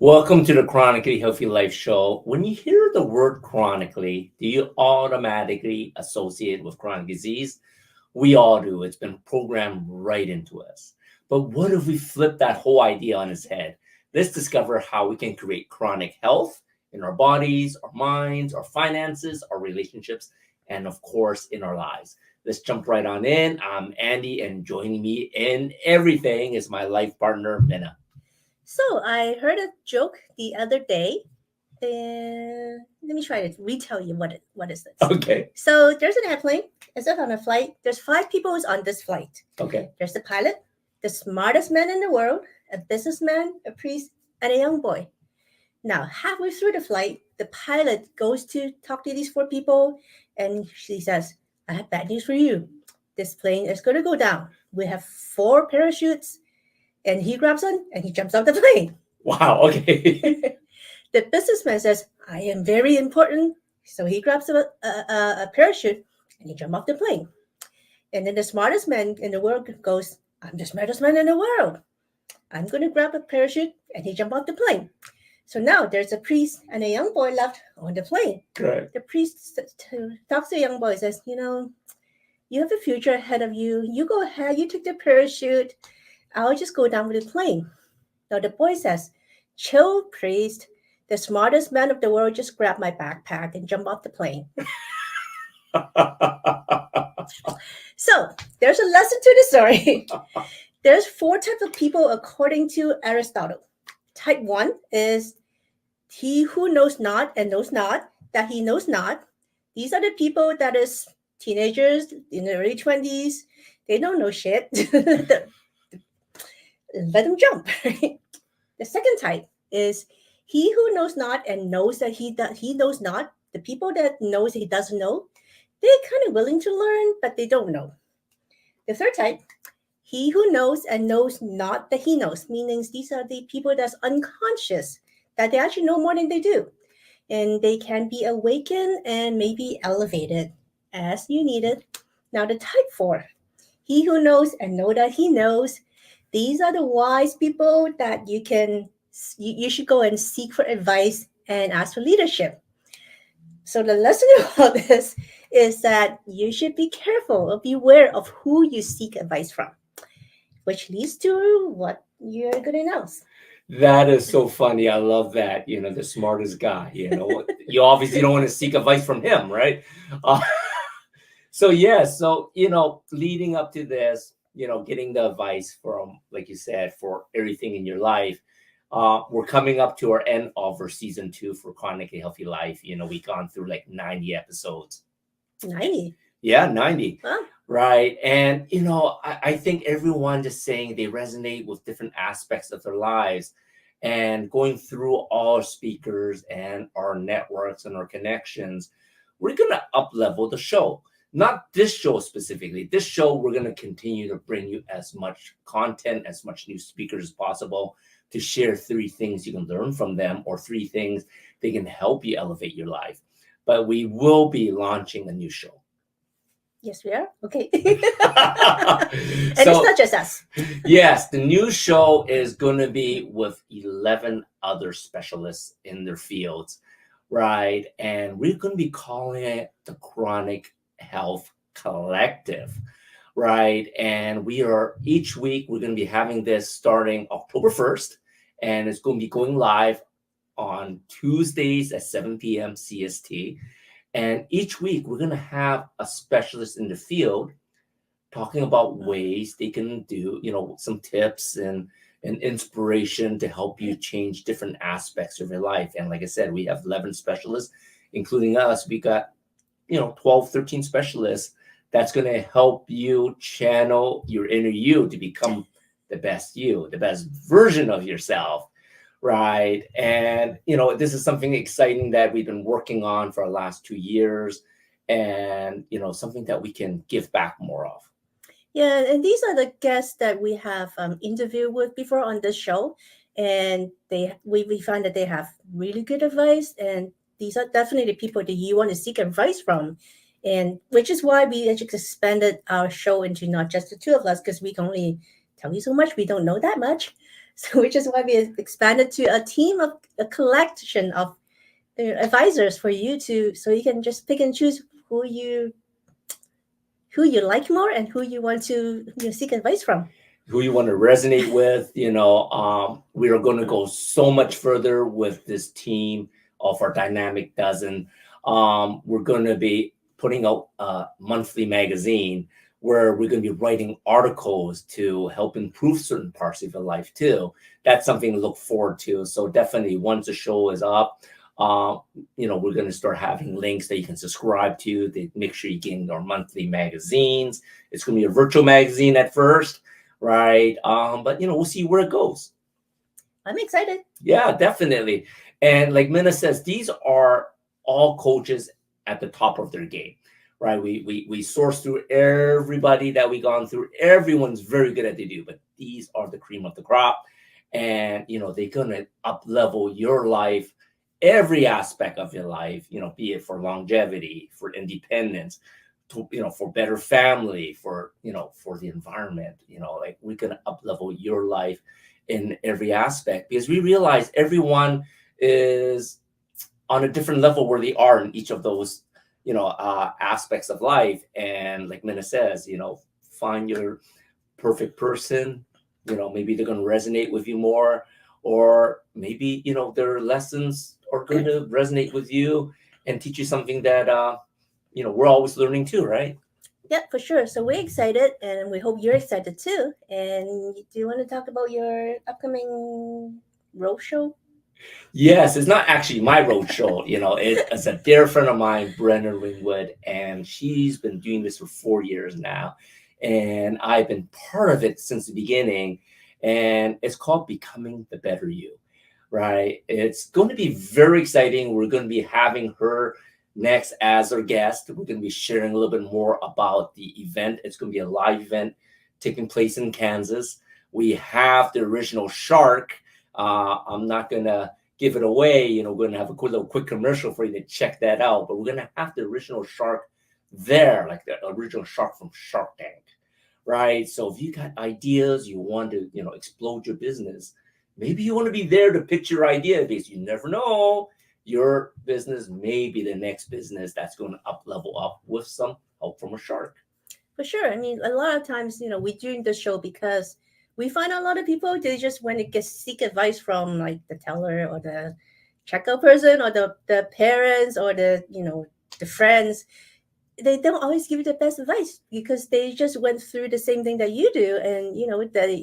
Welcome to the Chronically Healthy Life Show. When you hear the word chronically, do you automatically associate with chronic disease? We all do. It's been programmed right into us. But what if we flip that whole idea on its head? Let's discover how we can create chronic health in our bodies, our minds, our finances, our relationships, and of course, in our lives. Let's jump right on in. I'm Andy, and joining me in everything is my life partner, Minna. So I heard a joke the other day. Let me try to retell you what is this. Okay. So there's an airplane. It's on a flight. There's five people on this flight. Okay. There's the pilot, the smartest man in the world, a businessman, a priest, and a young boy. Now, halfway through the flight, the pilot goes to talk to these four people, and she says, "I have bad news for you. This plane is going to go down. We have four parachutes." And he grabs one and he jumps off the plane. Wow. Okay. The businessman says, "I am very important." So he grabs a parachute and he jumps off the plane. And then the smartest man in the world goes, "I'm the smartest man in the world. I'm going to grab a parachute," and he jumps off the plane. So now there's a priest and a young boy left on the plane. Right. The priest talks to the young boy and says, you have a future ahead of you. You go ahead, you take the parachute. I'll just go down with the plane. Now the boy says, "Chill, priest. The smartest man of the world just grabbed my backpack and jumped off the plane." So there's a lesson to the story. There's four types of people according to Aristotle. Type 1 is he who knows not and knows not that he knows not. These are the people that is teenagers in the early 20s. They don't know shit. Let them jump. The second type is he who knows not and knows that he knows not. The people that knows he doesn't know, they're kind of willing to learn, but they don't know. The third type, he who knows and knows not that he knows, meaning these are the people that's unconscious, that they actually know more than they do. And they can be awakened and maybe elevated as you need it. Now the type 4, he who knows and know that he knows. These are the wise people that you should go and seek for advice and ask for leadership. So the lesson about this is that you should be careful or beware of who you seek advice from, which leads to what you're going to announce. That is so funny. I love that. The smartest guy. You obviously don't want to seek advice from him, right? Uh, so yeah, so leading up to this, getting the advice from, like you said, for everything in your life. We're coming up to our end of our season 2 for Chronically Healthy Life. We've gone through like 90 episodes. 90. Yeah, 90. Huh? Right. And, I think everyone just saying they resonate with different aspects of their lives, and going through all our speakers and our networks and our connections, we're going to up level the show. Not this show specifically. This show, we're going to continue to bring you as much content, as much new speakers as possible, to share 3 things you can learn from them, or 3 things they can help you elevate your life. But we will be launching a new show. Yes, we are. Okay. So, And it's not just us. Yes, the new show is going to be with 11 other specialists in their fields, right? And we're going to be calling it the Chronic Health Collective, right? And each week, we're going to be having this starting October 1st, and it's going to be going live on Tuesdays at 7 p.m. CST. And each week, we're going to have a specialist in the field talking about ways they can do, some tips and inspiration to help you change different aspects of your life. And like I said, we have 11 specialists, including us. We got, 12, 13 specialists that's going to help you channel your inner you to become the best you, the best version of yourself. Right. And, this is something exciting that we've been working on for the last 2 years, and, something that we can give back more of. Yeah, and these are the guests that we have interviewed with before on this show, and we find that they have really good advice, and these are definitely the people that you want to seek advice from, and which is why we actually expanded our show into not just the two of us, because we can only tell you so much. We don't know that much, So which is why we expanded to a team of a collection of advisors for you to, so you can just pick and choose who you like more and who you want to seek advice from. Who you want to resonate with. We are going to go so much further with this team of our dynamic dozen. We're going to be putting out a monthly magazine where we're going to be writing articles to help improve certain parts of your life too. That's something to look forward to. So definitely once the show is up, we're going to start having links that you can subscribe to make sure you're getting our monthly magazines. It's going to be a virtual magazine at first, right? But we'll see where it goes. I'm excited. Yeah, definitely. And like Minna says, these are all coaches at the top of their game, right? We source through everybody that we gone through. Everyone's very good at what they do, but these are the cream of the crop. And they're gonna up level your life, every aspect of your life, be it for longevity, for independence, for better family, for the environment. Like we're gonna up level your life in every aspect, because we realize everyone is on a different level where they are in each of those aspects of life. And like Minna says, find your perfect person. Maybe they're going to resonate with you more, or maybe their lessons are going to resonate with you and teach you something that we're always learning too, right? Yeah, for sure. So we're excited, and we hope you're excited too. And do you want to talk about your upcoming roadshow? Yes, it's not actually my road show. It's a dear friend of mine, Brenna Ringwood, and she's been doing this for 4 years now. And I've been part of it since the beginning. And it's called Becoming the Better You, right? It's going to be very exciting. We're going to be having her next as our guest. We're going to be sharing a little bit more about the event. It's going to be a live event taking place in Kansas. We have the original shark. I'm not going to give it away. We're going to have a little quick commercial for you to check that out. But we're going to have the original shark there, like the original shark from Shark Tank, right? So if you got ideas, you want to, explode your business, maybe you want to be there to pitch your idea, because you never know, your business may be the next business that's going to level up with some help from a shark. For sure. I mean, a lot of times, we do the show because we find a lot of people, they just want to get seek advice from like the teller or the checkout person or the parents or the friends. They don't always give you the best advice because they just went through the same thing that you do, and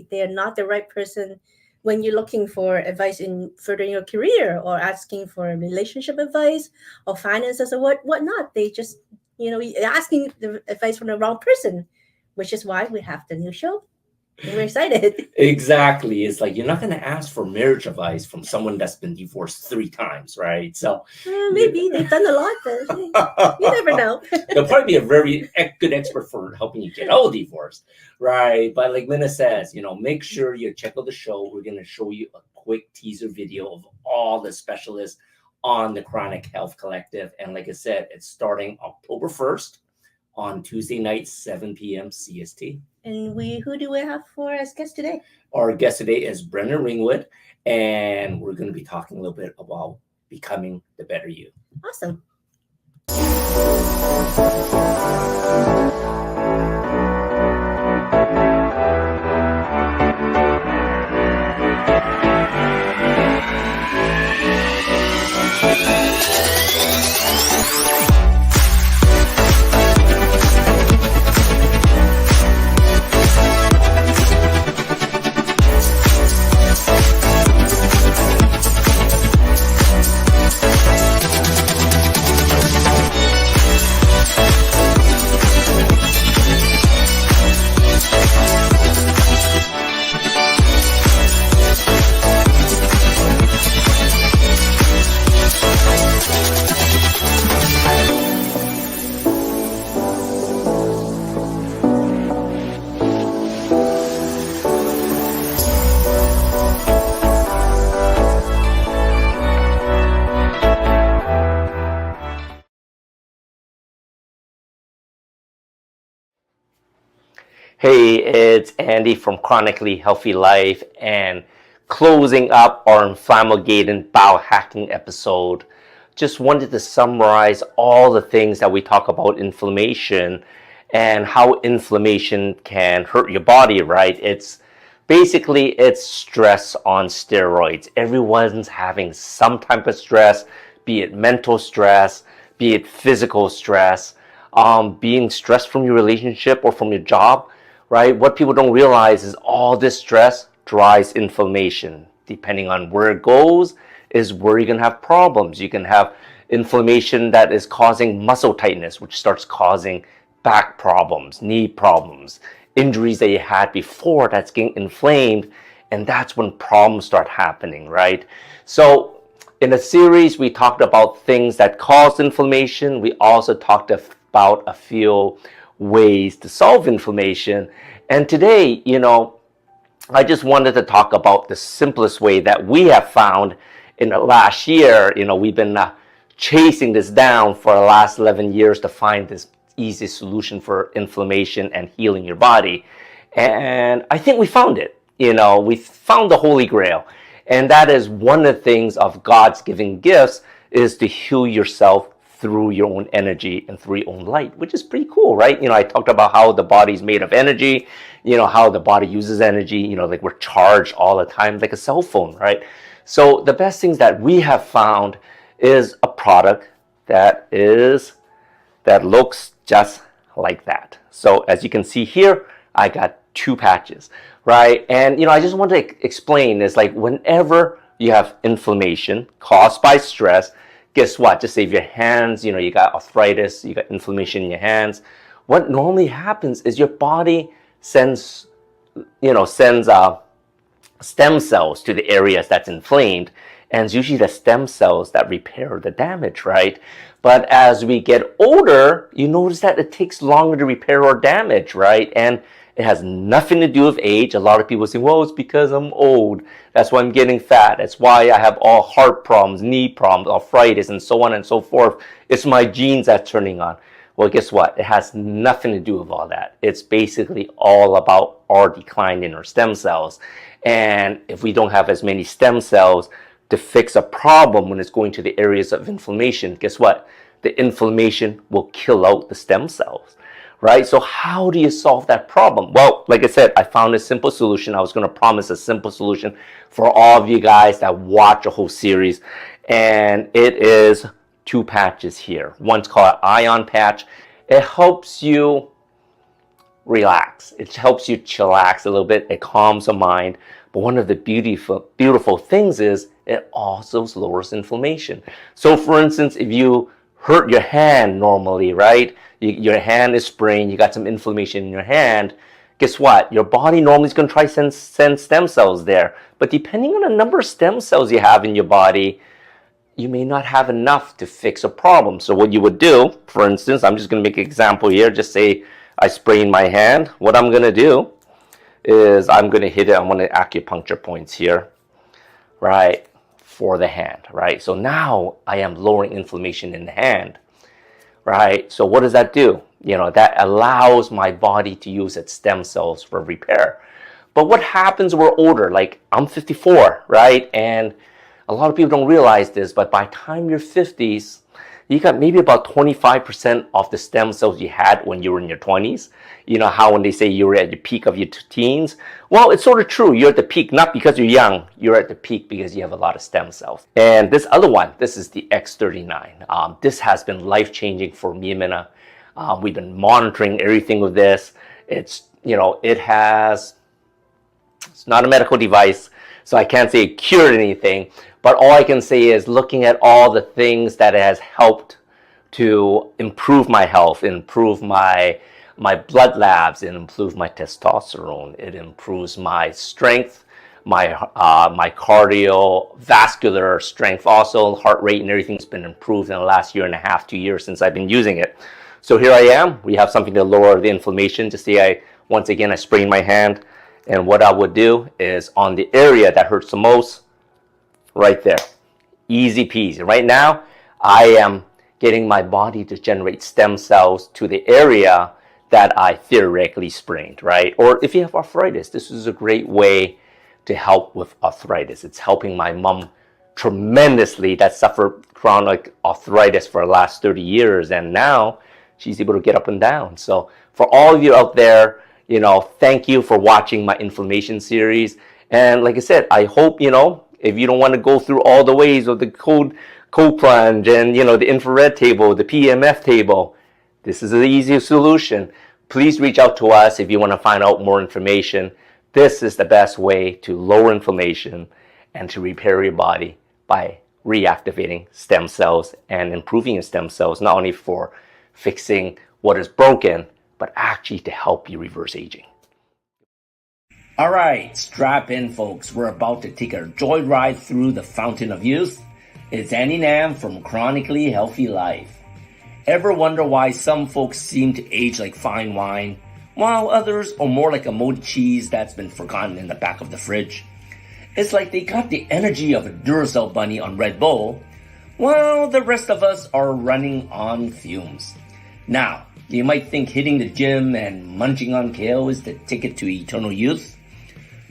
they are not the right person when you're looking for advice in furthering your career or asking for relationship advice or finances or whatnot. They just asking the advice from the wrong person, which is why we have the new show. And we're excited. Exactly. It's like you're not going to ask for marriage advice from someone that's been divorced 3 times, right? So Maybe they've done a lot, but you never know. they'll probably be a very good expert for helping you get out of divorce, right? But like Minna says, make sure you check out the show. We're going to show you a quick teaser video of all the specialists on the Chronic Health Collective. And like I said, it's starting October 1st on Tuesday night, 7 p.m. CST. And who do we have for as guest today? Our guest today is Brenna Ringwood, and we're going to be talking a little bit about becoming the better you. Awesome. Hey, it's Andy from Chronically Healthy Life, and closing up our inflammagating biohacking episode, just wanted to summarize all the things that we talk about inflammation and how inflammation can hurt your body, right? It's stress on steroids. Everyone's having some type of stress, be it mental stress, be it physical stress, being stressed from your relationship or from your job, right? What people don't realize is all this stress drives inflammation. Depending on where it goes is where you're going to have problems. You can have inflammation that is causing muscle tightness, which starts causing back problems, knee problems, injuries that you had before that's getting inflamed, and that's when problems start happening, right? So in the series, we talked about things that cause inflammation. We also talked about a few ways to solve inflammation. And today, I just wanted to talk about the simplest way that we have found in the last year. We've been chasing this down for the last 11 years to find this easy solution for inflammation and healing your body. And I think we found it. We found the Holy Grail. And that is one of the things of God's giving gifts is to heal yourself through your own energy and through your own light, which is pretty cool, right? I talked about how the body's made of energy, how the body uses energy, like we're charged all the time, like a cell phone, right? So the best things that we have found is a product that looks just like that. So as you can see here, I got 2 patches, right? And I just want to explain is like whenever you have inflammation caused by stress, guess what? Just say if your hands, you got arthritis, you got inflammation in your hands. What normally happens is your body sends stem cells to the areas that's inflamed, and it's usually the stem cells that repair the damage, right? But as we get older, you notice that it takes longer to repair our damage, right? And it has nothing to do with age. A lot of people say, well, it's because I'm old. That's why I'm getting fat. That's why I have all heart problems, knee problems, arthritis, and so on and so forth. It's my genes that's turning on. Well, guess what? It has nothing to do with all that. It's basically all about our decline in our stem cells. And if we don't have as many stem cells to fix a problem when it's going to the areas of inflammation, guess what? The inflammation will kill out the stem cells, right? So how do you solve that problem? Well, like I said, I found a simple solution. I was going to promise a simple solution for all of you guys that watch a whole series. And it is 2 patches here. One's called Ion Patch. It helps you relax. It helps you chillax a little bit. It calms the mind. But one of the beautiful things is it also lowers inflammation. So for instance, if you hurt your hand normally, right? Your hand is sprained, you got some inflammation in your hand. Guess what? Your body normally is going to try to send stem cells there. But depending on the number of stem cells you have in your body, you may not have enough to fix a problem. So what you would do, for instance, I'm just going to make an example here. Just say I sprain my hand. What I'm going to do is I'm going to hit it on one of the acupuncture points here, right, for the hand, right? So now I am lowering inflammation in the hand, right? So what does that do? That allows my body to use its stem cells for repair. But what happens when we're older? Like I'm 54, right? And a lot of people don't realize this, but by the time you're 50s, you got maybe about 25% of the stem cells you had when you were in your 20s. You know how when they say you were at the peak of your teens? Well, it's sort of true. You're at the peak, not because you're young. You're at the peak because you have a lot of stem cells. And this other one, this is the X39. This has been life-changing for me and Minna. We've been monitoring everything with this. It's not a medical device, so I can't say it cured anything. But all I can say is looking at all the things that it has helped to improve my health, improve my blood labs, and improve my testosterone. It improves my strength, my cardiovascular strength, also heart rate and everything's been improved in the last 1.5 to 2 years since I've been using it. So here I am. We have something to lower the inflammation. To say once again I sprained my hand, and what I would do is on the area that hurts the most, right there, easy peasy. Right now, I am getting my body to generate stem cells to the area that I theoretically sprained, right? Or if you have arthritis, this is a great way to help with arthritis. It's helping my mom tremendously that suffered chronic arthritis for the last 30 years. And now she's able to get up and down. So for all of you out there, thank you for watching my inflammation series. And like I said, I hope, if you don't want to go through all the ways of the cold plunge and, the infrared table, the PMF table, this is the easiest solution. Please reach out to us if you want to find out more information. This is the best way to lower inflammation and to repair your body by reactivating stem cells and improving your stem cells, not only for fixing what is broken, but actually to help you reverse aging. All right, strap in, folks. We're about to take a joyride through the fountain of youth. It's Andy Nam from Chronically Healthy Life. Ever wonder why some folks seem to age like fine wine, while others are more like a molded cheese that's been forgotten in the back of the fridge? It's like they got the energy of a Duracell bunny on Red Bull, while the rest of us are running on fumes. Now, you might think hitting the gym and munching on kale is the ticket to eternal youth,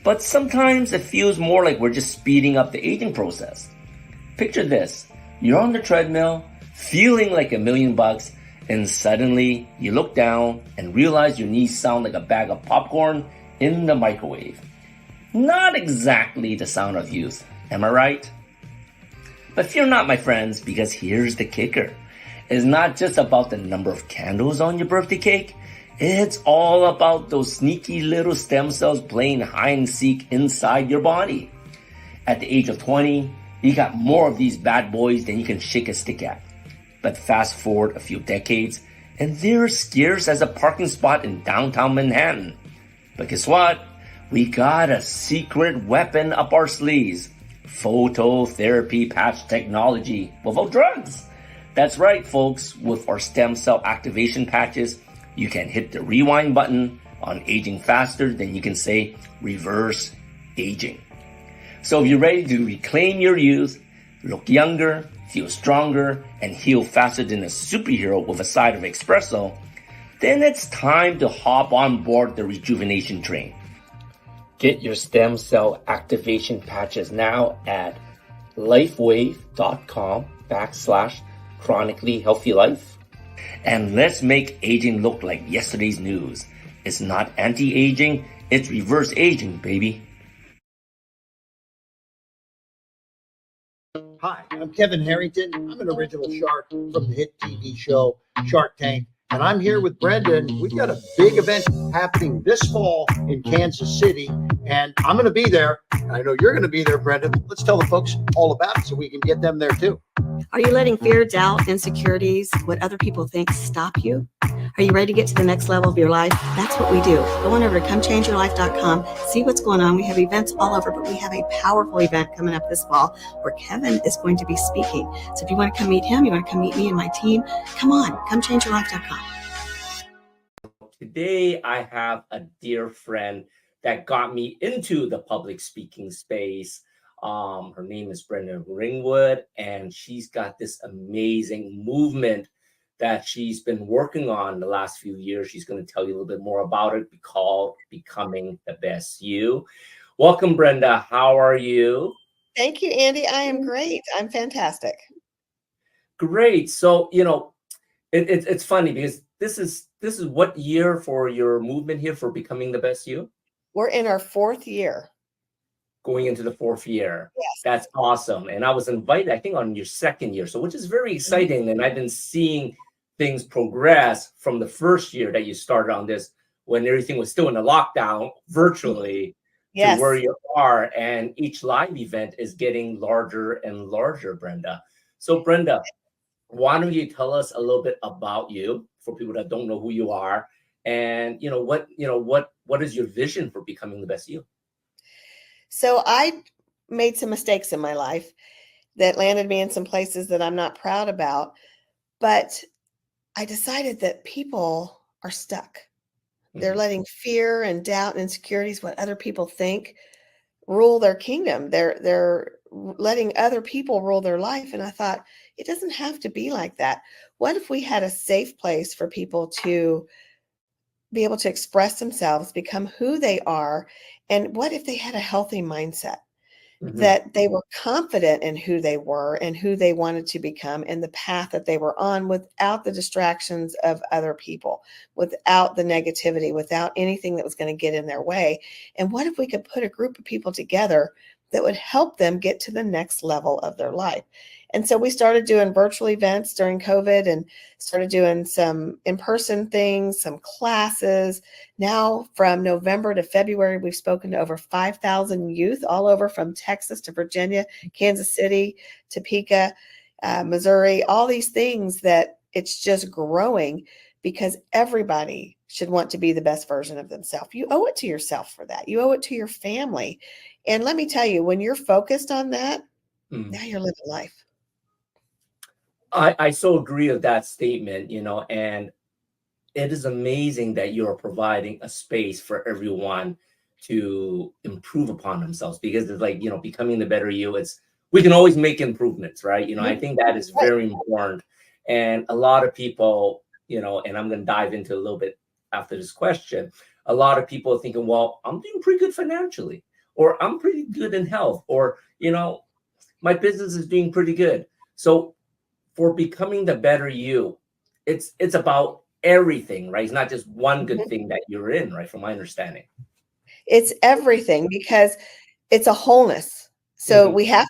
but sometimes it feels more like we're just speeding up the aging process. Picture this. You're on the treadmill, feeling like $1,000,000, and suddenly you look down and realize your knees sound like a bag of popcorn in the microwave. Not exactly the sound of youth, am I right? But fear not, my friends, because here's the kicker. It's not just about the number of candles on your birthday cake. It's all about those sneaky little stem cells playing hide and seek inside your body. At the age of 20, you got more of these bad boys than you can shake a stick at. But fast forward a few decades, and they're scarce as a parking spot in downtown Manhattan. But guess what? We got a secret weapon up our sleeves. Phototherapy patch technology without drugs. That's right, folks. With our stem cell activation patches, you can hit the rewind button on aging faster than you can say reverse aging. So if you're ready to reclaim your youth, look younger, feel stronger, and heal faster than a superhero with a side of espresso, then it's time to hop on board the rejuvenation train. Get your stem cell activation patches now at lifewave.com/chronically healthy life. And let's make aging look like yesterday's news. It's not anti-aging, it's reverse aging, baby. Hi, I'm Kevin Harrington. I'm an original shark from the hit TV show Shark Tank, and I'm here with Brenda, and we've got a big event happening this fall in Kansas City, and I'm going to be there, and I know you're going to be there, Brenda. Let's tell the folks all about it so we can get them there too. Are you letting fear, doubt, insecurities, what other people think stop you? Are you ready to get to the next level of your life? That's what we do. Go on over to comechangeyourlife.com, see what's going on. We have events all over, but we have a powerful event coming up this fall where Kevin is going to be speaking. So if you want to come meet him, you want to come meet me and my team, come on, comechangeyourlife.com. Today, I have a dear friend that got me into the public speaking space. Her name is Brenda Ringwood, and she's got this amazing movement that she's been working on the last few years. She's going to tell you a little bit more about it, called Becoming the Best You. Welcome, Brenda. How are you? Thank you, Andy. I am great. I'm fantastic. Great. So, it's funny because this is what year for your movement here for Becoming the Best You? We're in our 4th year. Going into the 4th year. Yes. That's awesome. And I was invited, I think, on your 2nd year, so which is very exciting. And I've been seeing things progress from the first year that you started on this, when everything was still in a lockdown virtually, Yes. to where you are. And each live event is getting larger and larger, Brenda. So Brenda, why don't you tell us a little bit about you for people that don't know who you are, and what is your vision for becoming the best you? So I made some mistakes in my life that landed me in some places that I'm not proud about, but I decided that people are stuck. They're letting fear and doubt and insecurities, what other people think, rule their kingdom. They're letting other people rule their life. And I thought, it doesn't have to be like that. What if we had a safe place for people to be able to express themselves, become who they are? And what if they had a healthy mindset? That they were confident in who they were and who they wanted to become and the path that they were on without the distractions of other people, without the negativity, without anything that was going to get in their way. And what if we could put a group of people together that would help them get to the next level of their life? And so we started doing virtual events during COVID and started doing some in-person things, some classes. Now, from November to February, we've spoken to over 5,000 youth all over from Texas to Virginia, Kansas City, Topeka, Missouri, all these things that it's just growing because everybody should want to be the best version of themselves. You owe it to yourself for that. You owe it to your family. And let me tell you, when you're focused on that, now you're living life. I so agree with that statement, and it is amazing that you're providing a space for everyone to improve upon themselves, because it's like, becoming the better you, we can always make improvements, right? I think that is very important. And a lot of people, and I'm going to dive into a little bit after this question, a lot of people are thinking, well, I'm doing pretty good financially, or I'm pretty good in health, or, my business is doing pretty good. So for becoming the better you, it's about everything, right? It's not just one good thing that you're in, right? From my understanding, it's everything, because it's a wholeness. So we have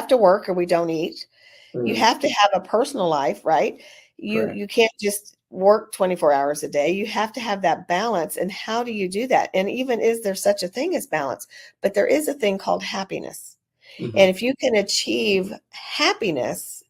to work or we don't eat. You have to have a personal life, right? You can't just work 24 hours a day. You have to have that balance. And how do you do that? And even, is there such a thing as balance? But there is a thing called happiness. And if you can achieve happiness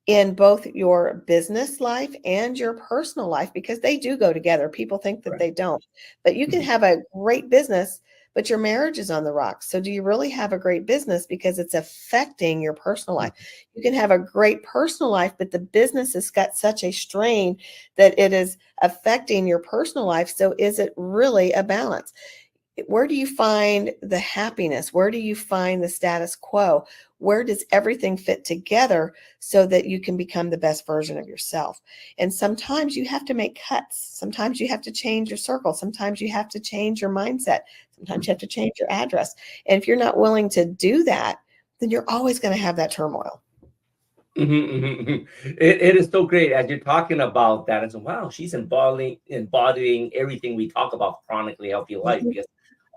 in both your business life and your personal life, because they do go together. People think that they don't, but you can have a great business, but your marriage is on the rocks. So do you really have a great business because it's affecting your personal life? You can have a great personal life, but the business has got such a strain that it is affecting your personal life. So is it really a balance? Where do you find the happiness? Where do you find the status quo? Where does everything fit together so that you can become the best version of yourself? And sometimes you have to make cuts. Sometimes you have to change your circle. Sometimes you have to change your mindset. Sometimes you have to change your address. And if you're not willing to do that, then you're always going to have that turmoil. It is so great as you're talking about that. And so, wow, she's embodying everything we talk about chronically healthy life, because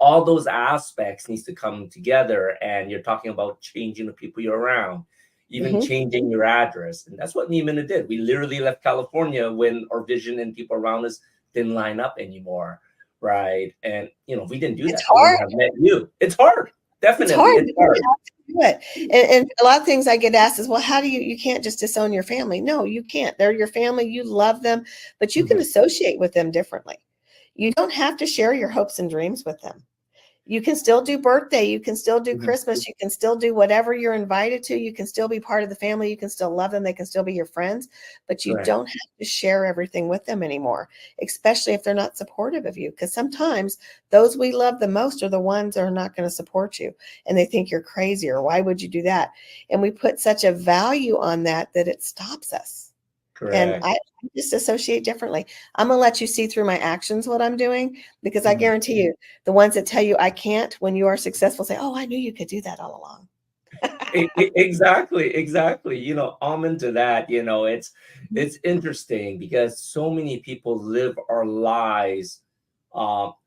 all those aspects needs to come together. And you're talking about changing the people you're around, even changing your address. And that's what me and Minna did. We literally left California when our vision and people around us didn't line up anymore, right? And if we didn't do that, I wouldn't have met you. It's hard. Definitely. It's hard. You have to do it. And a lot of things I get asked is, well, how do you can't just disown your family? No, you can't. They're your family. You love them, but you can associate with them differently. You don't have to share your hopes and dreams with them. You can still do birthday. You can still do Christmas. You can still do whatever you're invited to. You can still be part of the family. You can still love them. They can still be your friends, but you don't have to share everything with them anymore, especially if they're not supportive of you. Because sometimes those we love the most are the ones that are not going to support you, and they think you're crazy, or why would you do that? And we put such a value on that it stops us. And I just associate differently. I'm going to let you see through my actions what I'm doing, because I guarantee you, the ones that tell you I can't, when you are successful, say, oh, I knew you could do that all along. Exactly. I'm into that. It's interesting because so many people live our lives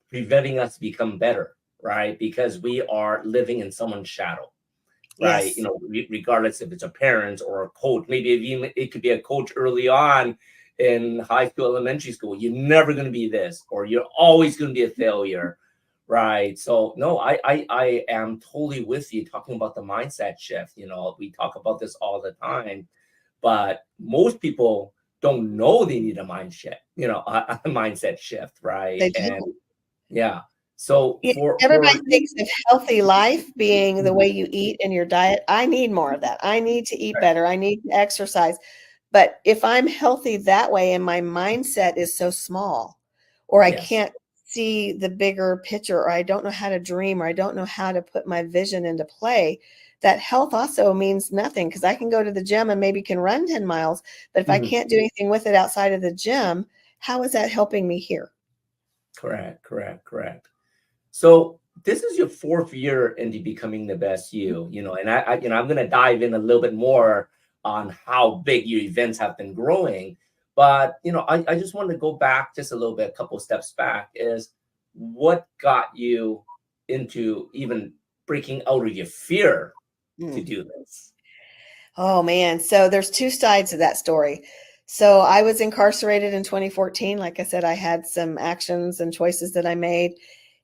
preventing us to become better, right? Because we are living in someone's shadow. Right. Yes. Regardless if it's a parent or a coach, maybe even it could be a coach early on in high school, elementary school. You're never going to be this, or you're always going to be a failure. Right. So no, I am totally with you talking about the mindset shift. We talk about this all the time, but most people don't know they need a mindset shift. Right. They do. And yeah. So everybody thinks of healthy life being the way you eat and your diet. I need more of that. I need to eat better. I need to exercise. But if I'm healthy that way and my mindset is so small, or I can't see the bigger picture, or I don't know how to dream, or I don't know how to put my vision into play, that health also means nothing, because I can go to the gym and maybe can run 10 miles. But if I can't do anything with it outside of the gym, how is that helping me here? Correct. So this is your fourth year into becoming the best you, and I'm going to dive in a little bit more on how big your events have been growing. But, I just want to go back just a little bit, a couple of steps back is what got you into even breaking out of your fear to Mm. do this? Oh man. So there's two sides of that story. So I was incarcerated in 2014. Like I said, I had some actions and choices that I made,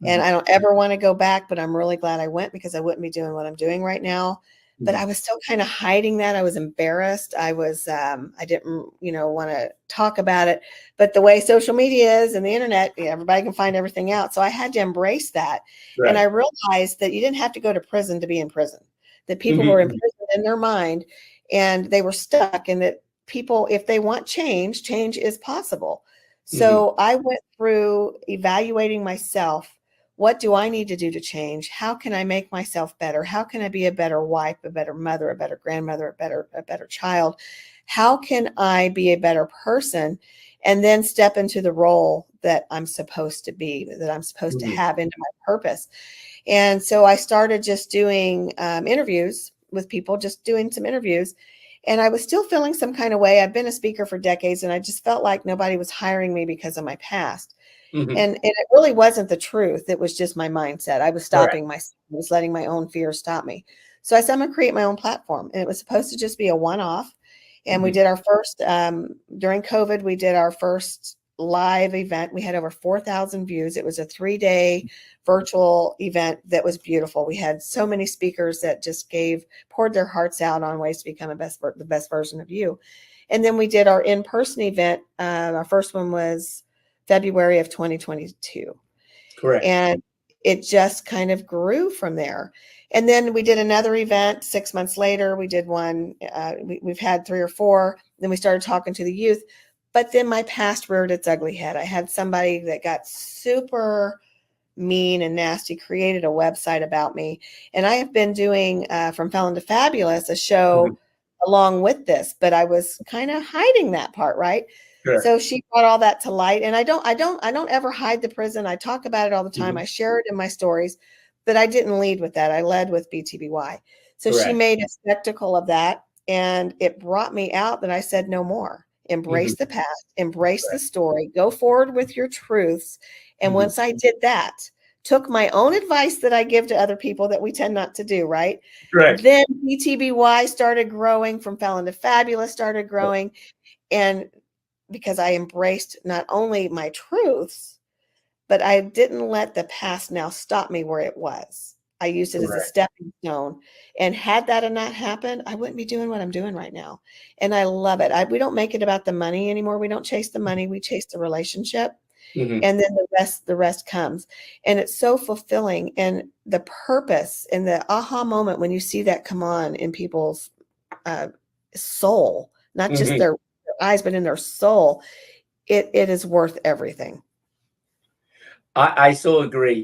and Mhm, I don't ever want to go back, but I'm really glad I went because I wouldn't be doing what I'm doing right now. But I mhm, was still kind of hiding that. I was embarrassed. I didn't, want to talk about it. But the way social media is and the internet, everybody can find everything out. So I had to embrace that. And I right. realized that you didn't have to go to prison to be in prison, that people Mhm, were mhm, imprisoned in their mind and they were stuck, and that people, if they want change, change is possible. mhm, So I went through evaluating myself. What do I need to do to change? How can I make myself better? How can I be a better wife, a better mother, a better grandmother, a better child? How can I be a better person? And then step into the role that I'm supposed to be, that I'm supposed to mhm, have, into my purpose. And so I started just doing interviews with people, just doing some interviews. And I was still feeling some kind of way. I've been a speaker for decades, and I just felt like nobody was hiring me because of my past. mhm. And it really wasn't the truth. It was just my mindset. I was Correct. stopping myself. I was letting my own fears stop me. So I said, I'm going to create my own platform. And it was supposed to just be a one-off. And we Mhm, did our first, during COVID, we did our first live event. We had over 4,000 views. It was a 3-day virtual event that was beautiful. We had so many speakers that just poured their hearts out on ways to become the best version of you. And then we did our in-person event. Our first one was February of 2022. correct. And it just kind of grew from there. And then we did another event 6 months later. We did one, we've had 3 or 4. Then we started talking to the youth. But then my past reared its ugly head. I had somebody that got super mean and nasty, created a website about me. And I have been doing From Felon to Fabulous, a Mhm, show along with this, but I was kind of hiding that part, right? correct. So she brought all that to light. And I don't ever hide the prison. I talk about it all the time. Mhm, I share it in my stories, but I didn't lead with that. I led with BTBY. So she correct. made a spectacle of that, and it brought me out that I said no more. Mhm, Embrace the past, embrace the correct. story, go forward with your truths. And Mhm, once I did that, took my own advice that I give to other people that we tend not to do, right? correct. Then BTBY started growing, From Felon to Fabulous started growing. And because I embraced not only my truths, but I didn't let the past now stop me where it was. I used it as a Correct. stepping stone. And had that not happened, I wouldn't be doing what I'm doing right now. And I love it. We don't make it about the money anymore. We don't chase the money. We chase the relationship. Mhm, And then the rest comes. And it's so fulfilling. And the purpose and the aha moment when you see that come on in people's uh, soul, not just mhm. their eyes, but in their soul, it is worth everything. I so agree.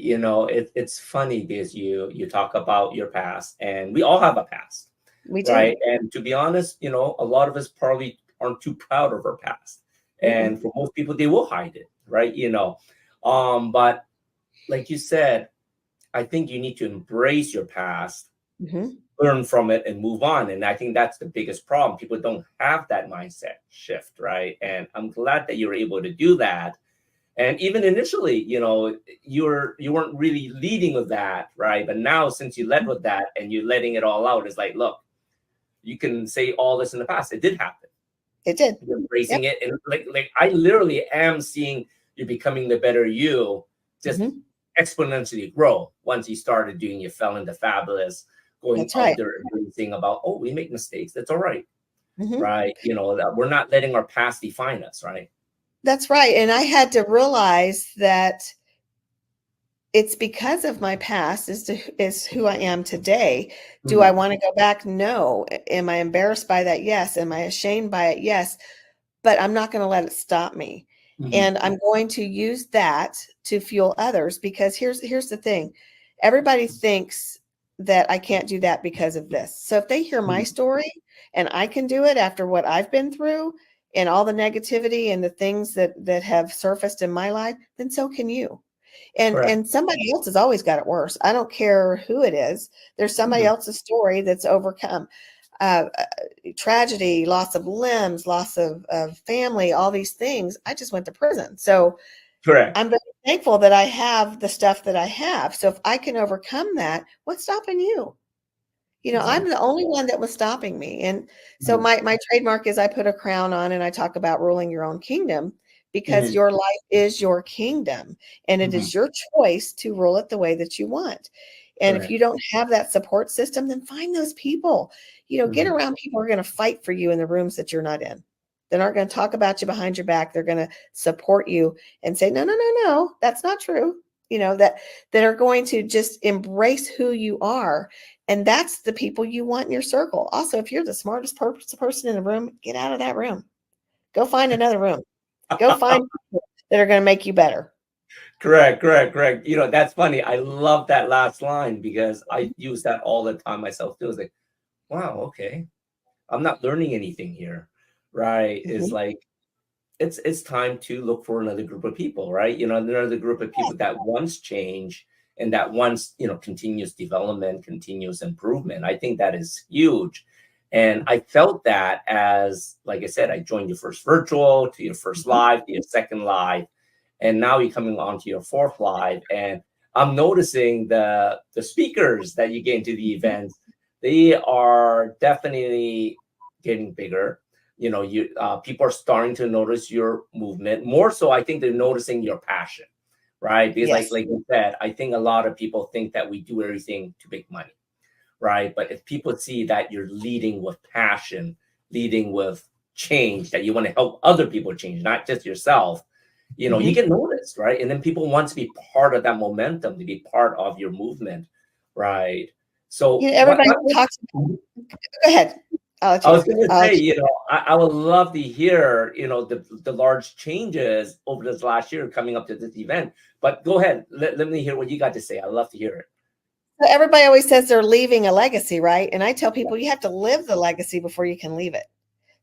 It's funny because you talk about your past, and we all have a past, We do. right? And to be honest, a lot of us probably aren't too proud of our past, Mm-mm. and for most people, they will hide it, right? But like you said, I think you need to embrace your past, Mm-hmm. learn from it, and move on. And I think that's the biggest problem. People don't have that mindset shift, right? And I'm glad that you're able to do that. And even initially, you weren't really leading with that, right? But now, since you led with that and you're letting it all out, it's like, look, you can say all this in the past. It did happen. It did. You're Yep. embracing it, and like I literally am seeing you becoming the better you, just Mm-hmm. exponentially grow once you started doing your Fell into Fabulous, going That's out right. there and really saying about, oh, we make mistakes. That's all right, Mm-hmm. right? That we're not letting our past define us, right? That's right. And I had to realize that it's because of my past is who I am today. Do I Mhm, want to go back? No. Am I embarrassed by that? Yes. Am I ashamed by it? Yes. But I'm not going to let it stop me. mhm, And I'm going to use that to fuel others, because here's the thing. Everybody thinks that I can't do that because of this. So if they hear my mhm, story and I can do it after what I've been through, and all the negativity and the things that have surfaced in my life, then so can you. Correct. And somebody else has always got it worse. I don't care who it is. There's somebody else's story that's overcome tragedy, loss of limbs, loss of family, all these things. I just went to prison. So Correct. I'm very thankful that I have the stuff that I have. So if I can overcome that, what's stopping you? You know, I'm the only one that was stopping me. And so my trademark is I put a crown on and I talk about ruling your own kingdom, because your life is your kingdom and it is your choice to rule it the way that you want. And if you don't have that support system, then find those people, you know, get around people who are going to fight for you in the rooms that you're not in. They're not going to talk about you behind your back. They're going to support you and say, no, no, no, no, that's not true. You know, that are going to just embrace who you are. And that's the people you want in your circle. Also, if you're the smartest person in the room, get out of that room. Go find another room. Go find people that are going to make you better. Correct. You know, that's funny. I love that last line because I use that all the time myself too. It's like, wow, okay, I'm not learning anything here, right? It's like, it's time to look for another group of people, right? You know, another group of people that wants change and that wants, you know, continuous development, continuous improvement. I think that is huge. And I felt that as, like I said, I joined your first virtual, to your first live, to your second live, and now you're coming on to your fourth live. And I'm noticing the speakers that you get into the events, they are definitely getting bigger. You know, you people are starting to notice your movement more. So I think they're noticing your passion, right? Because like you said, I think a lot of people think that we do everything to make money, right? But if people see that you're leading with passion, leading with change, that you want to help other people change, not just yourself, you know, you get noticed, right? And then people want to be part of that momentum, to be part of your movement, right? So you know, everybody talks about, go ahead. I was going to say, you know, I would love to hear, you know, the large changes over this last year coming up to this event. But go ahead, let me hear what you got to say. I'd love to hear it. So everybody always says they're leaving a legacy, right? And I tell people you have to live the legacy before you can leave it.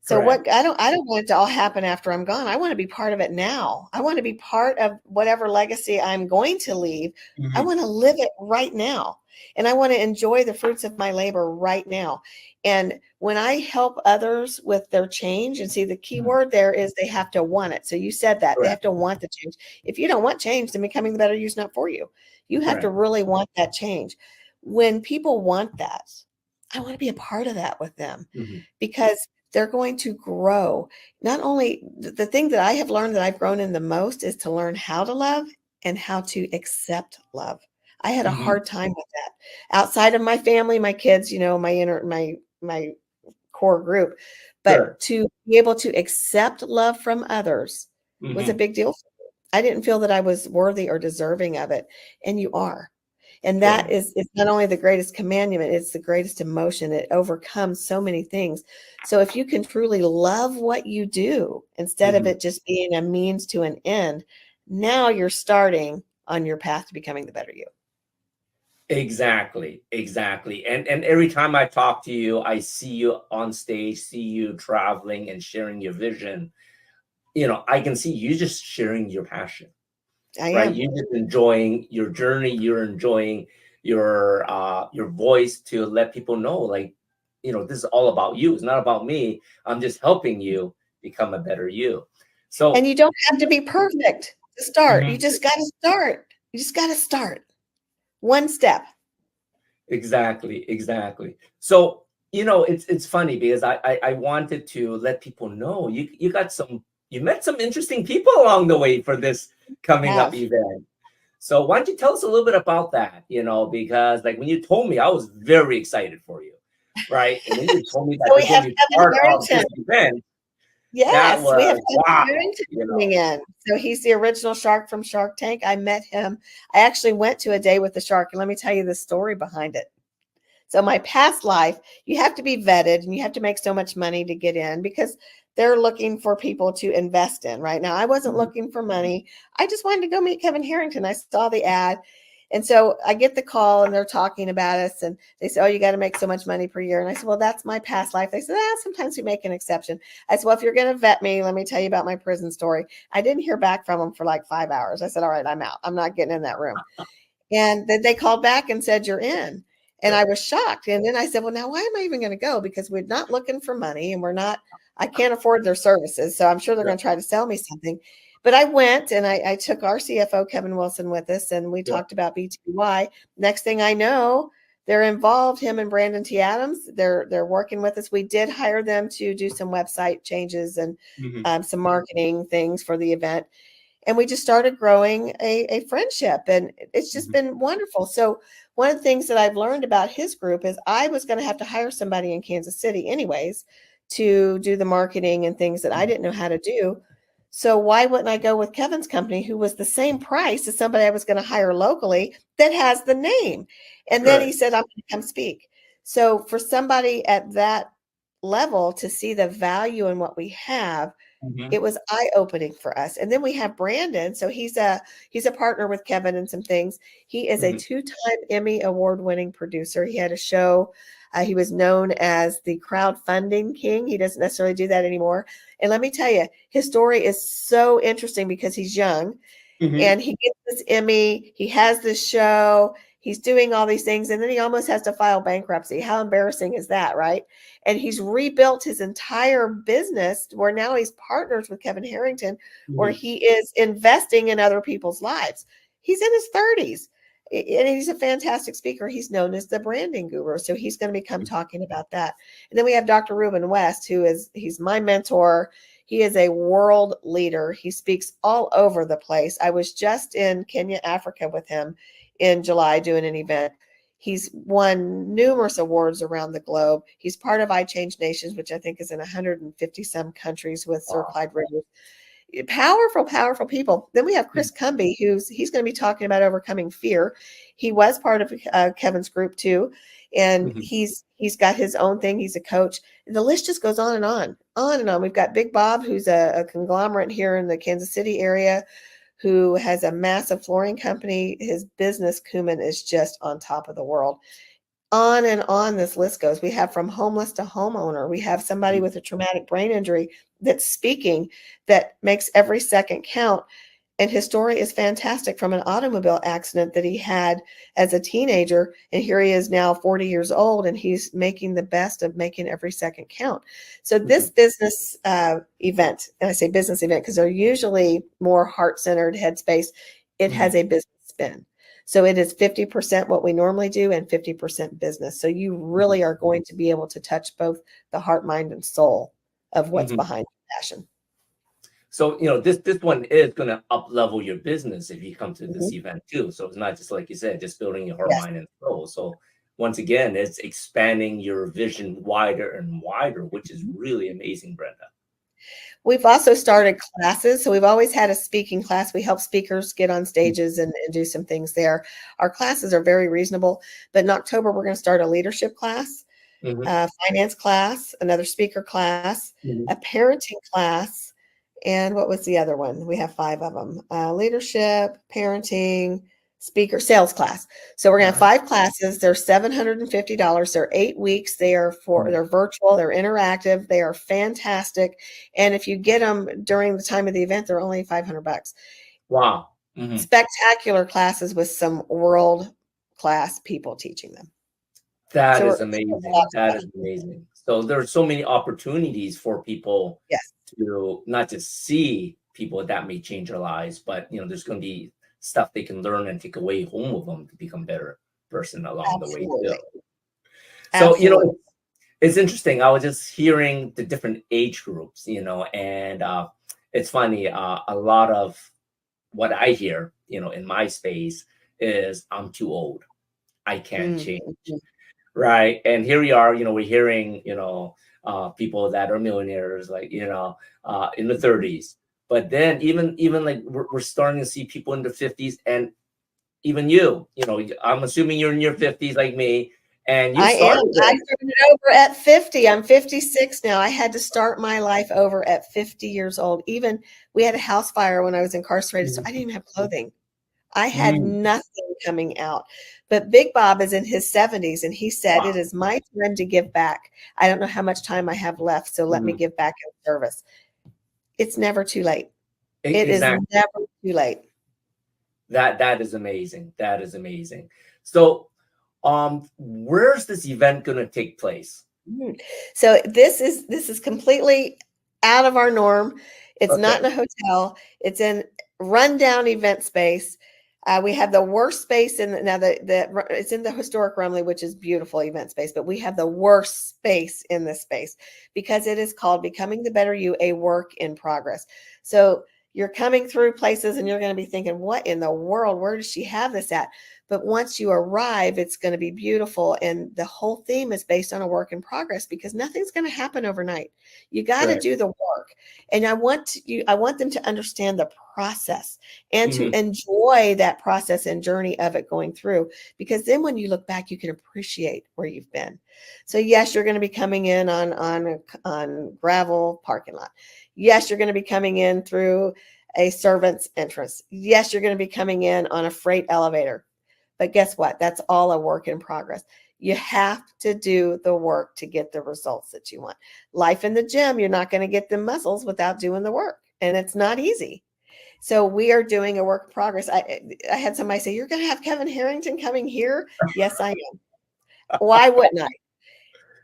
So Correct. I don't want it to all happen after I'm gone. I want to be part of it now. I want to be part of whatever legacy I'm going to leave. I want to live it right now. And I want to enjoy the fruits of my labor right now. And when I help others with their change, and see, the key word there is they have to want it. So you said that they have to want the change. If you don't want change, then becoming the better you is not for you. You have to really want that change. When people want that, I want to be a part of that with them, because they're going to grow. Not only the thing that I have learned that I've grown in the most is to learn how to love and how to accept love. I had a hard time with that outside of my family, my kids, you know, my core group, but to be able to accept love from others was a big deal for me. I didn't feel that I was worthy or deserving of it. And you are. And that is, it's not only the greatest commandment, it's the greatest emotion. It overcomes so many things. So if you can truly love what you do, instead of it just being a means to an end, now you're starting on your path to becoming the better you. Exactly. And every time I talk to you, I see you on stage, see you traveling and sharing your vision. You know, I can see you just sharing your passion. Right, you're just enjoying your journey. You're enjoying your voice to let people know, like, you know, this is all about you. It's not about me. I'm just helping you become a better you. So, and you don't have to be perfect to start. You just got to start. You just got to start one step. Exactly. So, you know, it's funny because I wanted to let people know you met some interesting people along the way for this coming up event. So why don't you tell us a little bit about that? You know, because like when you told me, I was very excited for you, right? And when you told me that So you're going to be part of this event, yes, was, we have wow, coming in. So he's the original shark from Shark Tank. I met him. I actually went to a day with the shark, and let me tell you the story behind it. So my past life, you have to be vetted and you have to make so much money to get in, because they're looking for people to invest in right now. I wasn't looking for money. I just wanted to go meet Kevin Harrington. I saw the ad And so I get the call and they're talking about us and they say, oh, you got to make so much money per year. And I said, well, that's my past life. They said, sometimes we make an exception. I said, well, if you're going to vet me, let me tell you about my prison story. I didn't hear back from them for like 5 hours. I said, all right, I'm out. I'm not getting in that room. And then they called back and said, you're in. And I was shocked. And then I said, well, now why am I even going to go? Because we're not looking for money and I can't afford their services. So I'm sure they're going to try to sell me something. But I went and I took our CFO, Kevin Wilson, with us, and we talked about BTY. Next thing I know, they're involved, him and Brandon T. Adams. They're working with us. We did hire them to do some website changes and some marketing things for the event. And we just started growing a friendship, and it's just been wonderful. So one of the things that I've learned about his group is I was going to have to hire somebody in Kansas City anyways to do the marketing and things that I didn't know how to do. So why wouldn't I go with Kevin's company, who was the same price as somebody I was going to hire locally that has the name? And then he said, I'm going to come speak. So for somebody at that level to see the value in what we have, it was eye-opening for us. And then we have Brandon. So he's a partner with Kevin and some things. He is a 2-time Emmy award-winning producer. He had a show. He was known as the crowdfunding king. He doesn't necessarily do that anymore. And let me tell you, his story is so interesting because he's young and he gets this Emmy. He has this show. He's doing all these things. And then he almost has to file bankruptcy. How embarrassing is that, right? And he's rebuilt his entire business where now he's partners with Kevin Harrington, where he is investing in other people's lives. He's in his 30s. And he's a fantastic speaker. He's known as the branding guru. So he's going to become talking about that. And then we have Dr. Ruben West, he's my mentor. He is a world leader. He speaks all over the place. I was just in Kenya, Africa with him in July doing an event. He's won numerous awards around the globe. He's part of I Change Nations, which I think is in 150 some countries with Sir Clyde Rivers. Powerful, powerful people. Then we have Chris Cumby, he's going to be talking about overcoming fear. He was part of Kevin's group too. And he's got his own thing. He's a coach. The list just goes on and on, on and on. We've got Big Bob, who's a conglomerate here in the Kansas City area, who has a massive flooring company. His business, Kuman, is just on top of the world. On and on this list goes. We have from homeless to homeowner. We have somebody with a traumatic brain injury that's speaking that makes every second count. And his story is fantastic, from an automobile accident that he had as a teenager. And here he is now 40 years old, and he's making the best of making every second count. So this business event, and I say business event because they're usually more heart-centered headspace, it has a business spin. So it is 50% what we normally do and 50% business. So you really are going to be able to touch both the heart, mind, and soul of what's behind your passion. So, this one is going to up level your business if you come to this event too. So it's not just like you said, just building your heart, mind, and soul. So once again, it's expanding your vision wider and wider, which is really amazing, Brenda. We've also started classes. So we've always had a speaking class. We help speakers get on stages and do some things there. Our classes are very reasonable. But in October, we're going to start a leadership class, a finance class, another speaker class, a parenting class. And what was the other one? We have 5 of them. Leadership, parenting, speaker, sales class. So we're going to have 5 classes. They're $750. They're 8 weeks. They're virtual. They're interactive. They are fantastic. And if you get them during the time of the event, they're only $500. Wow. Spectacular classes with some world-class people teaching them. That is amazing. That is amazing. So there are so many opportunities for people to not just see people that may change their lives, but there's going to be stuff they can learn and take away home with them to become a better person along the way too. So it's interesting. I was just hearing the different age groups, and it's funny. A lot of what I hear, in my space is I'm too old. I can't change. Right. And here we are, we're hearing, people that are millionaires, like, in the 30s. But then even like we're starting to see people in the 50s, and even I'm assuming you're in your 50s like me. And I started over at 50. I'm 56 now. I had to start my life over at 50 years old. Even we had a house fire when I was incarcerated, so I didn't even have clothing. I had Mm. nothing coming out. But Big Bob is in his 70s, and he said, Wow. it is my time to give back. I don't know how much time I have left, so let me give back in service. It's never too late. It is Exactly. never too late. That is amazing. That is amazing. So, where's this event going to take place? So this is completely out of our norm. It's not in a hotel. It's in rundown event space. We have the worst space in now it's in the historic Rumley, which is beautiful event space, but we have the worst space in this space because it is called Becoming the Better You, a work in progress. So you're coming through places and you're going to be thinking, what in the world? Where does she have this at? But once you arrive, it's going to be beautiful. And the whole theme is based on a work in progress because nothing's going to happen overnight. You got to do the work. And I want them to understand the process and to enjoy that process and journey of it going through, because then when you look back, you can appreciate where you've been. So yes, you're going to be coming in on gravel parking lot. Yes, you're going to be coming in through a servant's entrance. Yes, you're going to be coming in on a freight elevator. But guess what? That's all a work in progress. You have to do the work to get the results that you want. Life in the gym, you're not going to get the muscles without doing the work. And it's not easy. So we are doing a work in progress. I had somebody say, you're going to have Kevin Harrington coming here? Yes, I am. Why wouldn't I?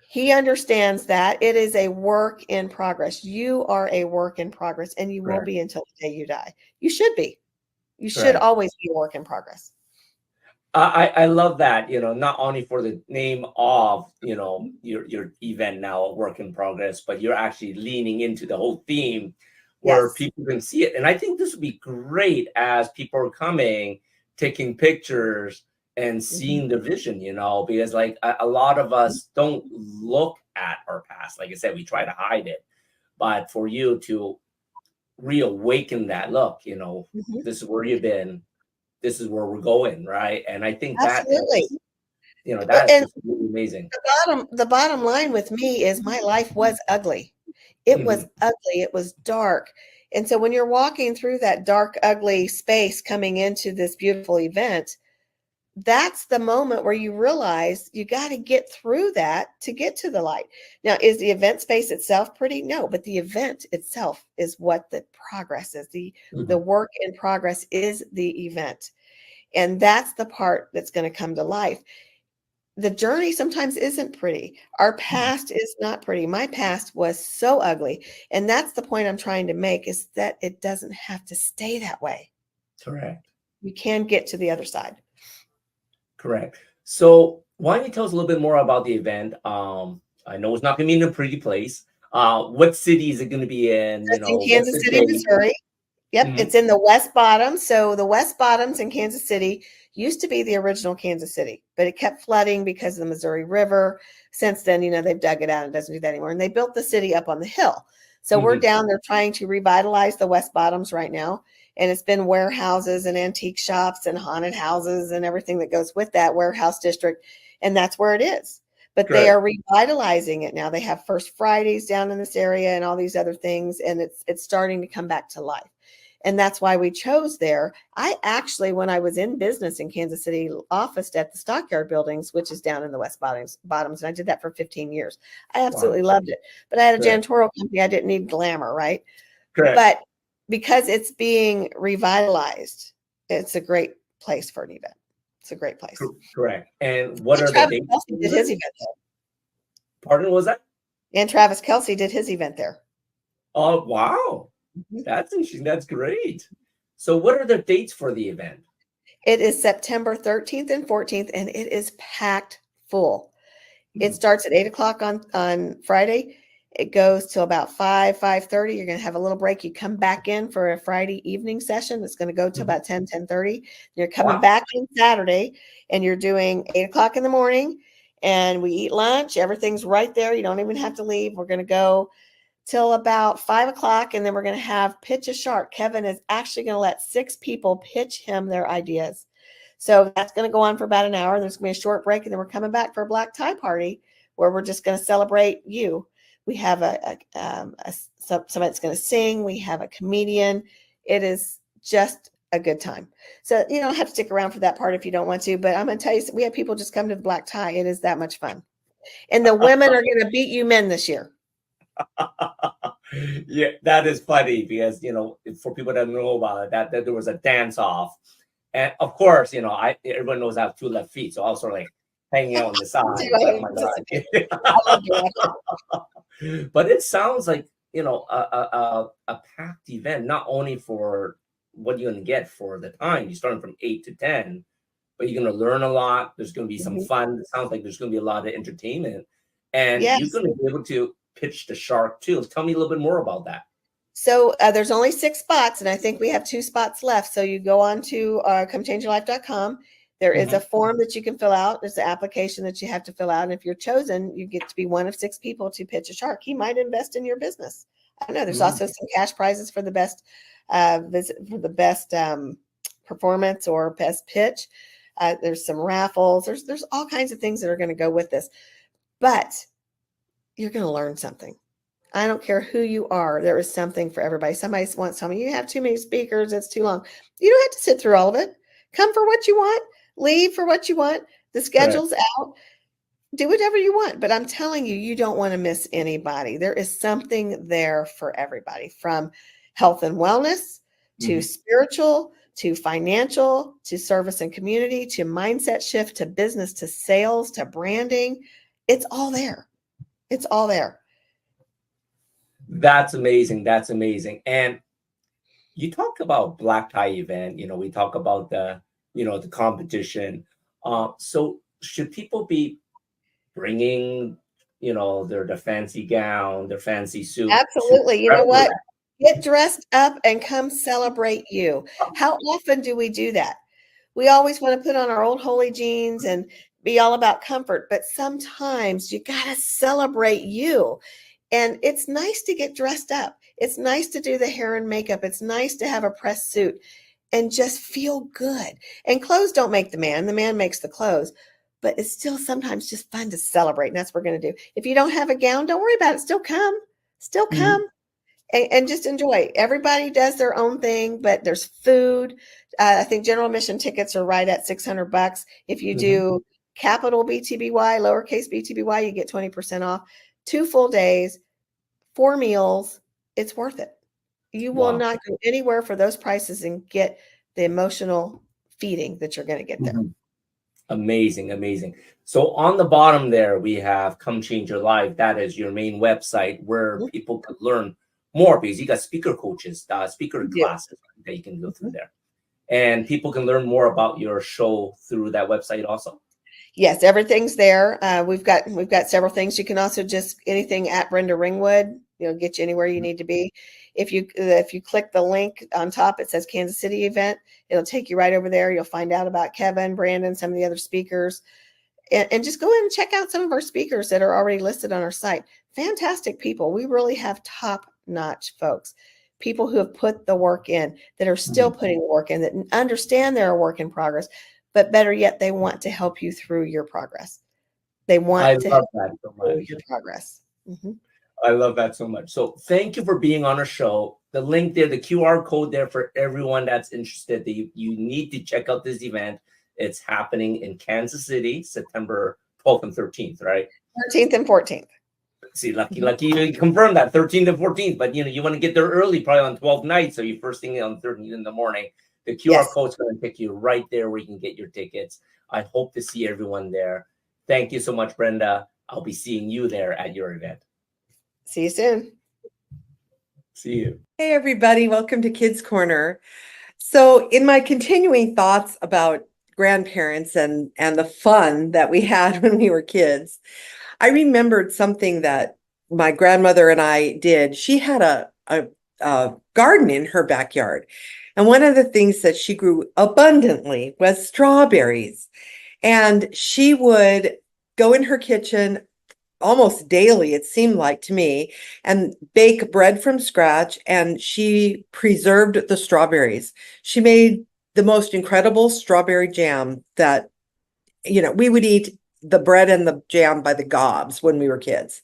He understands that it is a work in progress. You are a work in progress, and you will be until the day you die. You should be. You should always be a work in progress. I love that, not only for the name of, your event now, a work in progress, but you're actually leaning into the whole theme where people can see it. And I think this would be great as people are coming, taking pictures and seeing the vision, because like a lot of us don't look at our past. Like I said, we try to hide it, but for you to reawaken that look, this is where you've been. This is where we're going, right? And I think that is, that is just really amazing. The bottom line with me is my life was ugly. It was ugly. It was dark. And so when you're walking through that dark, ugly space coming into this beautiful event, that's the moment where you realize you got to get through that to get to the light. Now, is the event space itself pretty? No, but the event itself is what the progress is. The work in progress is the event. And that's the part that's going to come to life. The journey sometimes isn't pretty. Our past is not pretty. My past was so ugly. And that's the point I'm trying to make, is that it doesn't have to stay that way. Correct. You can get to the other side. Correct. So why don't you tell us a little bit more about the event? I know it's not going to be in a pretty place. What city is it going to be in? It's in Kansas City, Missouri. Yep, it's in the West Bottoms. So the West Bottoms in Kansas City used to be the original Kansas City, but it kept flooding because of the Missouri River. Since then, they've dug it out and doesn't do that anymore. And they built the city up on the hill. So we're down there trying to revitalize the West Bottoms right now. And it's been warehouses and antique shops and haunted houses and everything that goes with that warehouse district. And that's where it is. But they are revitalizing it now. They have First Fridays down in this area and all these other things. And it's starting to come back to life. And that's why we chose there. I actually, when I was in business in Kansas City, officed at the Stockyard Buildings, which is down in the West Bottoms, and I did that for 15 years. I absolutely loved it. But I had a janitorial company. I didn't need glamour, right? But because it's being revitalized, it's a great place for an event. It's a great place. Correct. And what are Travis the dates? Kelce did his event there. Pardon, what was that? And Travis Kelce did his event there. Oh, wow. That's interesting. That's great. So what are the dates for the event? It is September 13th and 14th, and it is packed full. It starts at 8 o'clock on Friday. It goes till about 5:30. You're going to have a little break. You come back in for a Friday evening session. It's going to go to about 10:30. You're coming back on Saturday, and you're doing 8 o'clock in the morning, and we eat lunch. Everything's right there. You don't even have to leave. We're going to go till about 5 o'clock, and then we're going to have Pitch a Shark. Kevin is actually going to let 6 people pitch him their ideas. So that's going to go on for about an hour. There's going to be a short break, and then we're coming back for a black tie party where we're just going to celebrate you. We have somebody that's going to sing. We have a comedian. It is just a good time. So you don't have to stick around for that part if you don't want to, but I'm going to tell you, we have people just come to the black tie. It is that much fun. And the women are going to beat you men this year. Yeah, that is funny because, for people that know about it, that there was a dance off. And of course, everyone knows I have 2 left feet. So I was sort of like hanging out on the side. Oh my God. But it sounds like, a packed event, not only for what you're going to get for the time. You're starting from 8 to 10, but you're going to learn a lot. There's going to be some fun. It sounds like there's going to be a lot of entertainment. And Yes. you're going to be able to pitch the shark too. Tell me a little bit more about that. So there's only 6 spots, and I think we have 2 spots left. So you go on to comechangeyourlife.com. There is a form that you can fill out. There's an application that you have to fill out. And if you're chosen, you get to be one of 6 people to pitch a shark. He might invest in your business. I don't know. There's also some cash prizes for the best performance or best pitch. There's some raffles. There's all kinds of things that are going to go with this. But you're going to learn something. I don't care who you are. There is something for everybody. Somebody once told me, you have too many speakers. It's too long. You don't have to sit through all of it. Come for what you want. Leave for what you want. The schedule's out. Do whatever you want. But I'm telling you, you don't want to miss anybody. There is something there for everybody, from health and wellness to spiritual, to financial, to service and community, to mindset shift, to business, to sales, to branding. It's all there. It's all there. That's amazing. That's amazing. And you talk about black tie event, we talk about the competition. So should people be bringing, their fancy gown, their fancy suit? Absolutely. You know what? Get dressed up and come celebrate you. How often do we do that? We always want to put on our old holy jeans and be all about comfort, but sometimes you got to celebrate you. And it's nice to get dressed up. It's nice to do the hair and makeup. It's nice to have a pressed suit and just feel good. And clothes don't make the man makes the clothes. But it's still sometimes just fun to celebrate. And that's what we're going to do. If you don't have a gown, don't worry about it. Still come. And just enjoy. Everybody does their own thing, but there's food. I think general admission tickets are right at $600. If you do capital BTBY, lowercase BTBY, you get 20% off. 2 full days, 4 meals. It's worth it. You will not go anywhere for those prices and get the emotional feeding that you're going to get there. Amazing, amazing. So on the bottom there, we have Come Change Your Life. That is your main website where people can learn more, because you got speaker coaches, speaker classes that you can go through there. And people can learn more about your show through that website also. Yes, everything's there. We've got several things. You can also just anything at Brenda Ringwood, get you anywhere you need to be. If you click the link on top, it says Kansas City event. It'll take you right over there. You'll find out about Kevin, Brandon, some of the other speakers, and just go in and check out some of our speakers that are already listed on our site. Fantastic people. We really have top-notch folks, people who have put the work in, that are still putting the work in, that understand they're a work in progress. But better yet, they want to help you through your progress. They want to help you through your progress. I love that so much. So thank you for being on our show. The link there, the QR code there for everyone that's interested, that you need to check out this event. It's happening in Kansas City, September 12th and 13th, right? 13th and 14th. See, lucky you confirmed that 13th and 14th, but you want to get there early, probably on 12th night. So you first thing on 13th in the morning. The QR code is going to take you right there where you can get your tickets. I hope to see everyone there. Thank you so much, Brenda. I'll be seeing you there at your event. See you soon. See you. Hey, everybody. Welcome to Kids Corner. So in my continuing thoughts about grandparents and the fun that we had when we were kids, I remembered something that my grandmother and I did. She had a garden in her backyard. And one of the things that she grew abundantly was strawberries. And she would go in her kitchen almost daily, it seemed like to me, and bake bread from scratch. And she preserved the strawberries. She made the most incredible strawberry jam that, we would eat the bread and the jam by the gobs when we were kids.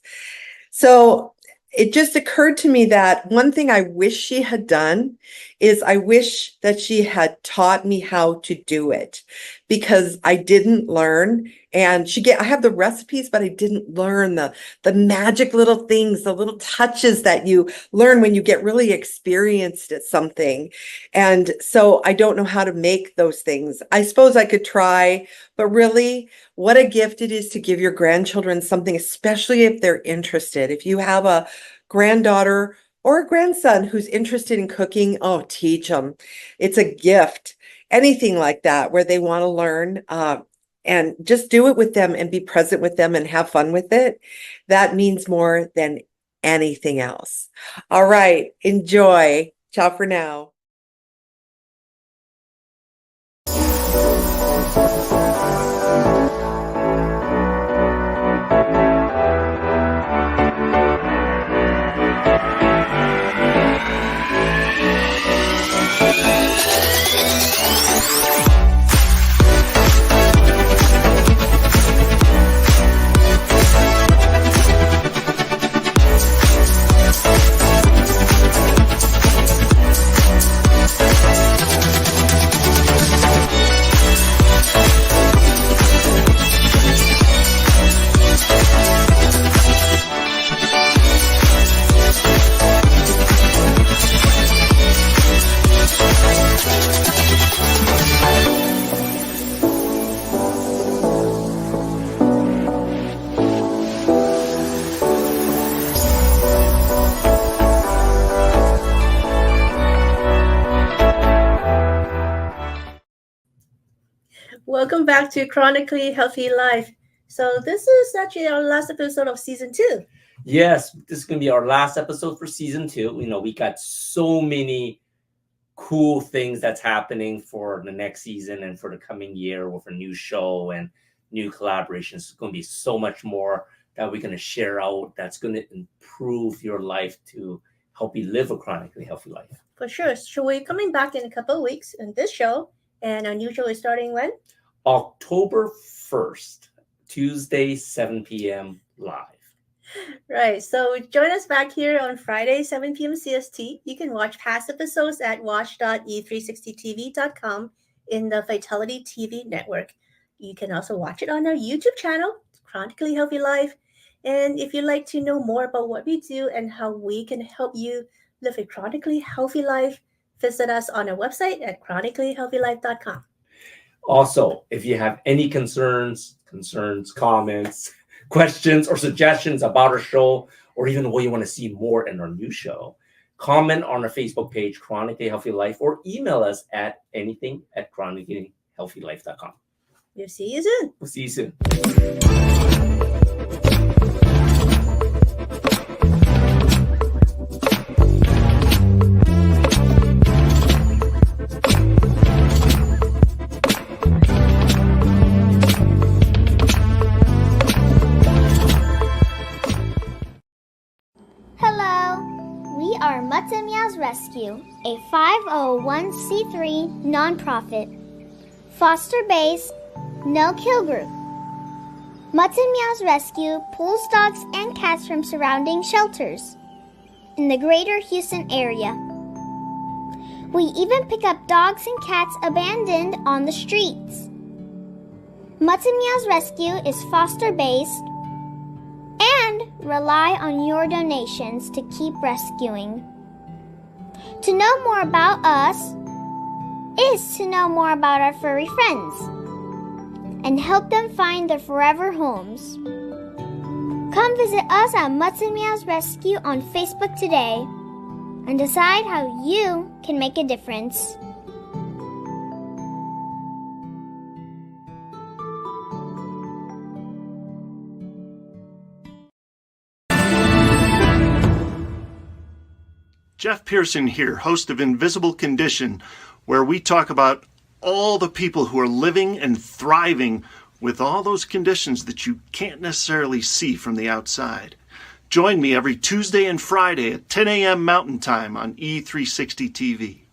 So it just occurred to me that one thing I wish she had done is I wish that she had taught me how to do it, because I didn't learn. And I have the recipes, but I didn't learn the magic little things, the little touches that you learn when you get really experienced at something. And so I don't know how to make those things. I suppose I could try, but really, what a gift it is to give your grandchildren something, especially if they're interested. If you have a granddaughter or a grandson who's interested in cooking, oh, teach them. It's a gift. Anything like that where they want to learn, and just do it with them and be present with them and have fun with it. That means more than anything else. All right, enjoy. Ciao for now. Welcome back to Chronically Healthy Life. So this is actually our last episode of season 2. Yes, this is going to be our last episode for season 2. We got so many cool things that's happening for the next season and for the coming year with a new show and new collaborations. It's going to be so much more that we're going to share out that's going to improve your life to help you live a chronically healthy life. For sure. So we're coming back in a couple of weeks in this show, and our new show is starting when? October 1st, Tuesday, 7 p.m. live. Right. So join us back here on Friday, 7 p.m. CST. You can watch past episodes at watch.e360tv.com in the Vitality TV network. You can also watch it on our YouTube channel, Chronically Healthy Life. And if you'd like to know more about what we do and how we can help you live a chronically healthy life, visit us on our website at chronicallyhealthylife.com. Also, if you have any concerns, comments, questions, or suggestions about our show, or even what you want to see more in our new show, comment on our Facebook page, Chronically Healthy Life, or email us at anything@chronicallyhealthylife.com. We'll see you soon. We'll see you soon. Mutts and Meows Rescue, a 501c3 nonprofit, foster-based, no-kill group. Mutts and Meows Rescue pulls dogs and cats from surrounding shelters in the greater Houston area. We even pick up dogs and cats abandoned on the streets. Mutts and Meows Rescue is foster-based and rely on your donations to keep rescuing. To know more about us is to know more about our furry friends and help them find their forever homes. Come visit us at Mutts and Meows Rescue on Facebook today and decide how you can make a difference. Jeff Pearson here, host of Invisible Condition, where we talk about all the people who are living and thriving with all those conditions that you can't necessarily see from the outside. Join me every Tuesday and Friday at 10 a.m. Mountain Time on E360 TV.